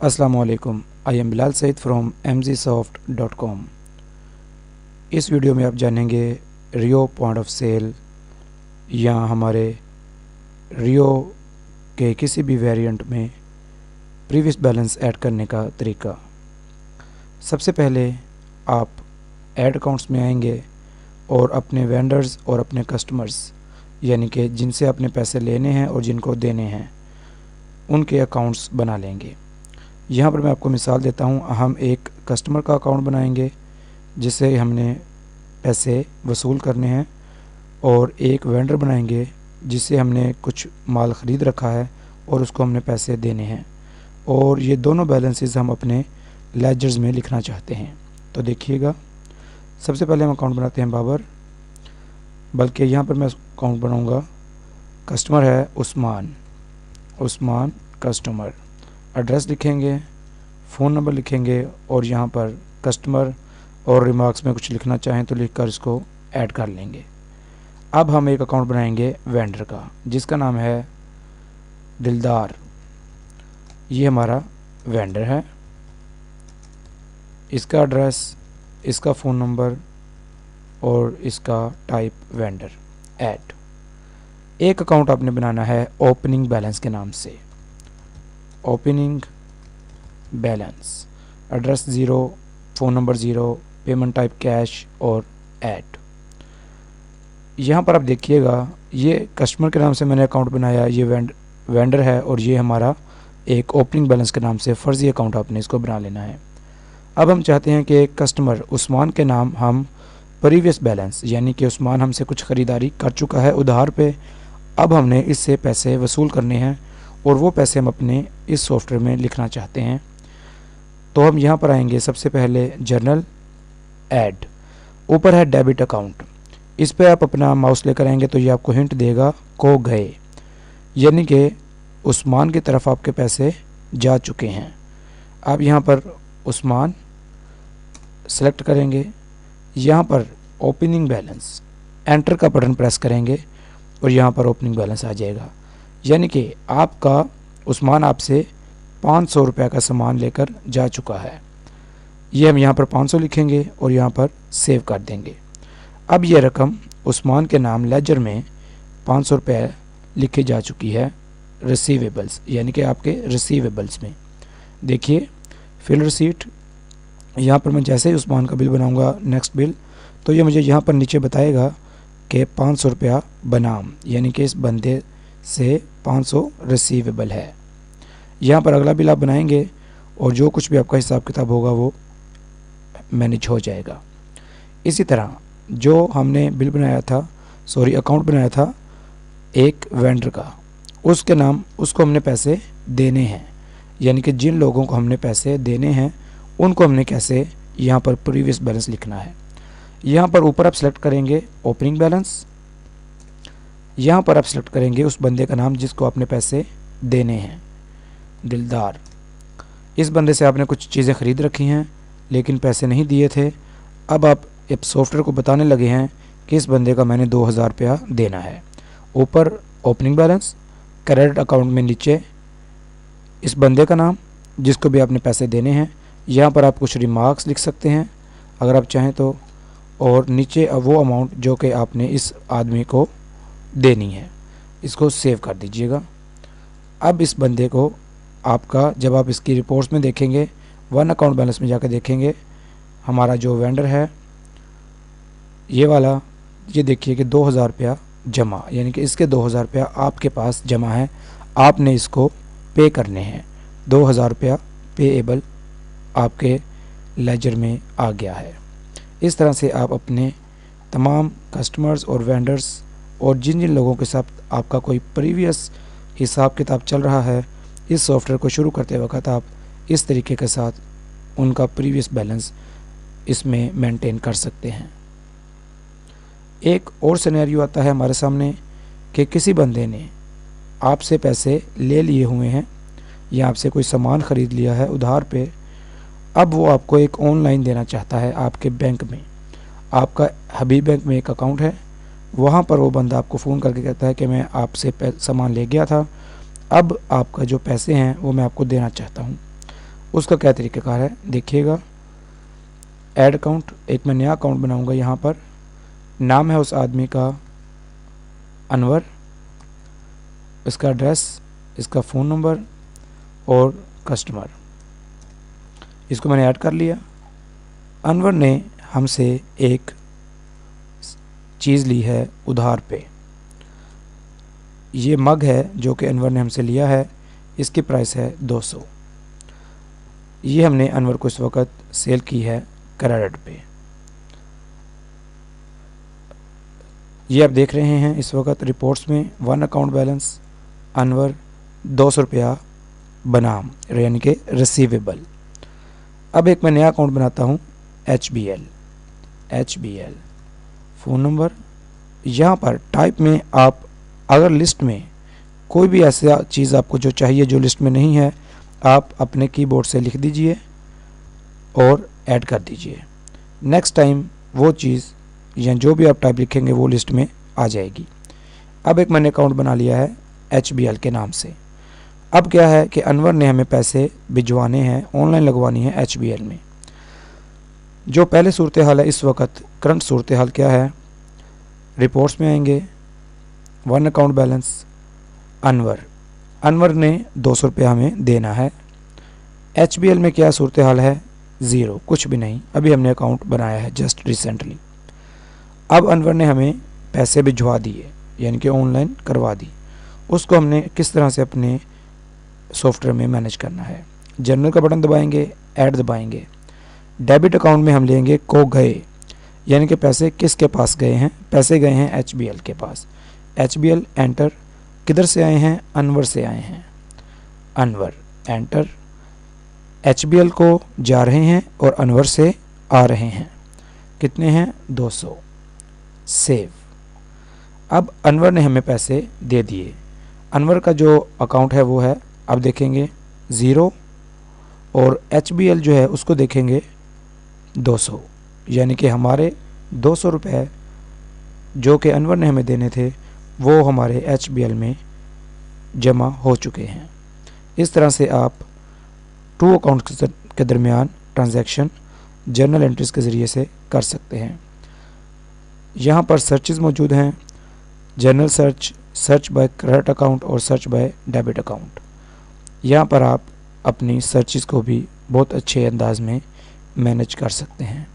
अस्सलामुअलैकुम, I am Bilal Saeed from mgsoft.com। इस video में आप जानेंगे रियो पॉइंट ऑफ सेल या हमारे रियो के किसी भी वेरिएंट में प्रीवियस बैलेंस ऐड करने का तरीका। सबसे पहले आप ऐड अकाउंट्स में आएंगे और अपने वेंडर्स और अपने कस्टमर्स यानी कि जिनसे आपने पैसे लेने हैं और जिनको देने हैं उनके अकाउंट्स बना लेंगे। यहाँ पर मैं आपको मिसाल देता हूँ। हम एक कस्टमर का अकाउंट बनाएंगे जिससे हमने पैसे वसूल करने हैं, और एक वेंडर बनाएंगे जिससे हमने कुछ माल ख़रीद रखा है और उसको हमने पैसे देने हैं, और ये दोनों बैलेंसेस हम अपने लेजर्स में लिखना चाहते हैं। तो देखिएगा, सबसे पहले हम अकाउंट बनाते हैं बाबर, बल्कि यहाँ पर मैं अकाउंट बनाऊँगा। कस्टमर है उस्मान कस्टमर। एड्रेस लिखेंगे, फ़ोन नंबर लिखेंगे, और यहाँ पर कस्टमर और रिमार्क्स में कुछ लिखना चाहें तो लिखकर इसको ऐड कर लेंगे। अब हम एक अकाउंट बनाएंगे वेंडर का जिसका नाम है दिलदार। ये हमारा वेंडर है, इसका एड्रेस, इसका फ़ोन नंबर और इसका टाइप वेंडर। ऐड। एक अकाउंट आपने बनाना है ओपनिंग बैलेंस के नाम से। Opening balance, address 0, phone number 0, payment type cash और ऐड। यहाँ पर आप देखिएगा, ये कस्टमर के नाम से मैंने अकाउंट बनाया, ये वेंडर है, और ये हमारा एक ओपनिंग बैलेंस के नाम से फ़र्ज़ी अकाउंट आपने इसको बना लेना है। अब हम चाहते हैं कि कस्टमर उस्मान के नाम हम प्रीवियस बैलेंस, यानी कि उस्मान हमसे कुछ ख़रीदारी कर चुका है उधार पे, अब हमने इससे पैसे वसूल करने हैं और वो पैसे हम अपने इस सॉफ्टवेयर में लिखना चाहते हैं। तो हम यहाँ पर आएंगे, सबसे पहले जर्नल, ऐड। ऊपर है डेबिट अकाउंट, इस पर आप अपना माउस लेकर आएंगे तो ये आपको हिंट देगा खो गए, यानी कि उस्मान की तरफ आपके पैसे जा चुके हैं। आप यहाँ पर उस्मान सेलेक्ट करेंगे, यहाँ पर ओपनिंग बैलेंस, एंटर का बटन प्रेस करेंगे और यहाँ पर ओपनिंग बैलेंस आ जाएगा, यानी कि आपका उस्मान आपसे 500 रुपये का सामान लेकर जा चुका है। ये हम यहाँ पर 500 लिखेंगे और यहाँ पर सेव कर देंगे। अब ये रकम उस्मान के नाम लेजर में 500 रुपये लिखी जा चुकी है रिसीवेबल्स, यानी कि आपके रिसीवेबल्स में। देखिए, फिल रिसीट, यहाँ पर मैं जैसे ही उस्मान का बिल बनाऊँगा, नेक्स्ट बिल, तो ये मुझे यहाँ पर नीचे बताएगा कि 500 रुपया बनाम, यानी कि इस बंदे से 500 रिसीवेबल है। यहाँ पर अगला बिल आप बनाएंगे और जो कुछ भी आपका हिसाब किताब होगा वो मैनेज हो जाएगा। इसी तरह जो हमने बिल बनाया था, अकाउंट बनाया था एक वेंडर का, उसके नाम, उसको हमने पैसे देने हैं, यानी कि जिन लोगों को हमने पैसे देने हैं उनको हमने कैसे यहाँ पर प्रीवियस बैलेंस लिखना है। यहाँ पर ऊपर आप सेलेक्ट करेंगे ओपनिंग बैलेंस, यहाँ पर आप सेलेक्ट करेंगे उस बंदे का नाम जिसको आपने पैसे देने हैं, दिलदार। इस बंदे से आपने कुछ चीज़ें ख़रीद रखी हैं लेकिन पैसे नहीं दिए थे। अब आप इस सॉफ्टवेयर को बताने लगे हैं कि इस बंदे का मैंने 2000 रुपया देना है। ऊपर ओपनिंग बैलेंस, क्रेडिट अकाउंट में नीचे इस बंदे का नाम जिसको भी आपने पैसे देने हैं। यहाँ पर आप कुछ रिमार्क्स लिख सकते हैं अगर आप चाहें तो, और नीचे वो अमाउंट जो कि आपने इस आदमी को देनी है, इसको सेव कर दीजिएगा। अब इस बंदे को आपका, जब आप इसकी रिपोर्ट्स में देखेंगे, वन अकाउंट बैलेंस में जाकर देखेंगे, हमारा जो वेंडर है ये वाला, ये देखिए कि 2000 रुपया जमा, यानी कि इसके 2000 रुपया आपके पास जमा है, आपने इसको पे करने हैं। 2000 रुपया पेएबल आपके लेजर में आ गया है। इस तरह से आप अपने तमाम कस्टमर्स और वेंडर्स और जिन जिन लोगों के साथ आपका कोई प्रीवियस हिसाब किताब चल रहा है, इस सॉफ्टवेयर को शुरू करते वक्त आप इस तरीके के साथ उनका प्रीवियस बैलेंस इसमें मेंटेन कर सकते हैं। एक और सिनेरियो आता है हमारे सामने कि किसी बंदे ने आपसे पैसे ले लिए हुए हैं या आपसे कोई सामान ख़रीद लिया है उधार पे, अब वो आपको एक ऑनलाइन देना चाहता है आपके बैंक में। आपका हबीब बैंक में एक अकाउंट है, वहाँ पर वो बंदा आपको फ़ोन करके कहता है कि मैं आपसे सामान ले गया था, अब आपका जो पैसे हैं वो मैं आपको देना चाहता हूँ। उसका क्या तरीक़ाकार है देखिएगा। ऐड अकाउंट, एक मैं नया अकाउंट बनाऊंगा। यहाँ पर नाम है उस आदमी का अनवर, इसका एड्रेस, इसका फ़ोन नंबर और कस्टमर, इसको मैंने ऐड कर लिया। अनवर ने हमसे एक चीज़ ली है उधार पे। ये मग है जो कि अनवर ने हमसे लिया है, इसकी प्राइस है 200। ये हमने अनवर को इस वक्त सेल की है क्रेडिट पे। ये आप देख रहे हैं इस वक्त रिपोर्ट्स में वन अकाउंट बैलेंस अनवर 200 रुपया बनाम यानी कि रिसीवेबल। अब एक मैं नया अकाउंट बनाता हूँ HBL फ़ोन नंबर। यहाँ पर टाइप में आप अगर लिस्ट में कोई भी ऐसा चीज़ आपको जो चाहिए जो लिस्ट में नहीं है, आप अपने कीबोर्ड से लिख दीजिए और ऐड कर दीजिए। नेक्स्ट टाइम वो चीज़ या जो भी आप टाइप लिखेंगे वो लिस्ट में आ जाएगी। अब एक मैंने अकाउंट बना लिया है HBL के नाम से। अब क्या है कि अनवर ने हमें पैसे भिजवाने हैं, ऑनलाइन लगवानी है HBL में। जो पहले सूरत हाल है, इस वक्त करंट सूरत हाल क्या है, रिपोर्ट्स में आएंगे वन अकाउंट बैलेंस अनवर ने 200 रुपया हमें देना है। HBL में क्या सूरत हाल है, ज़ीरो, कुछ भी नहीं। अभी हमने अकाउंट बनाया है जस्ट रिसेंटली। अब अनवर ने हमें पैसे भिजवा दिए यानी कि ऑनलाइन करवा दी। उसको हमने किस तरह से अपने सॉफ्टवेयर में मैनेज करना है। जनरल का बटन दबाएंगे, ऐड दबाएंगे। डेबिट अकाउंट में हम लेंगे को गए, यानी कि पैसे किसके पास गए हैं, पैसे गए हैं HBL के पास। HBL एंटर, किधर से आए हैं, अनवर से आए हैं। अनवर एंटर, HBL को जा रहे हैं और अनवर से आ रहे हैं। कितने हैं, 200। सेव। अब अनवर ने हमें पैसे दे दिए। अनवर का जो अकाउंट है वो है, अब देखेंगे 0 और HBL जो है उसको देखेंगे 200, यानी कि हमारे 200 रुपये जो कि अनवर ने हमें देने थे वो हमारे HBL में जमा हो चुके हैं। इस तरह से आप टू अकाउंट के दरमियान ट्रांजैक्शन जर्नल एंट्रीज के ज़रिए से कर सकते हैं। यहाँ पर सर्चेस मौजूद हैं, journal search, search by credit account और सर्च बाय डेबिट अकाउंट। यहाँ पर आप अपनी सर्चेस को भी बहुत अच्छे अंदाज में मैनेज कर सकते हैं।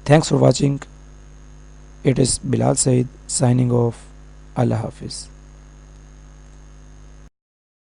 Thanks for watching. It is Bilal Saeed signing off. अल्लाह हाफिज़।